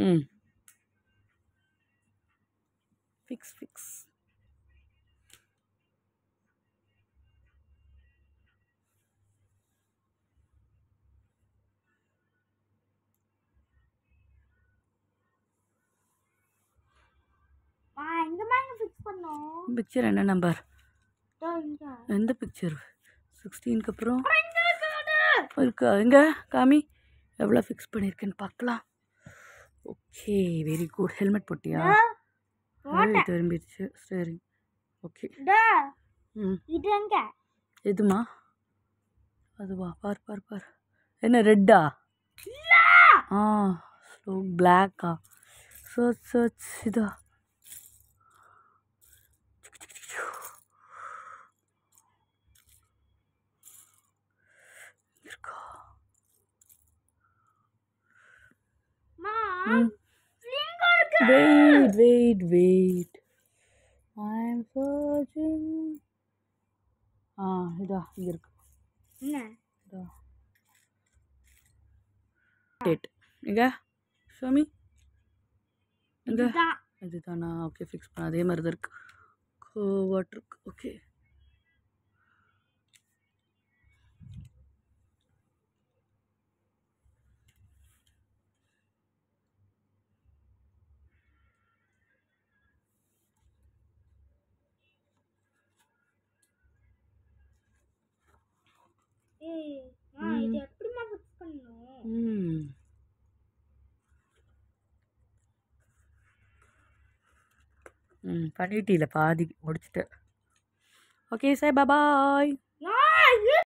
ம் fix fix. Picture என்ன number? எந்த பிக்சர்? 16க்கு அப்புறம் இருக்கா? எங்கே காமி எவ்வளோ ஃபிக்ஸ் பண்ணியிருக்கேன்னு பார்க்கலாம். Okay very good. ஹெல்மெட் போட்டியா? திரும்பிடுச்சு. சரி ஓகே. ம் எதுமா அதுவா? பார் பார் பார். என்ன ரெட்டா? ஆ ஸோ பிளாக்கா? சர்ச் சர்ச் இதா? இருக்கா? Wait I'm searching. இதா இங்கே இருக்கு. இதா டேட் எங்க ஷோமி எங்க? இதுதானா? ஓகே ஃபிக்ஸ் பண்ண அதே மாதிரி தான் இருக்கு. கோவாட் இருக்கு. ஓகே பண்ணிட்டீல பாதி முடிச்சுட்டு. Okay sir bye.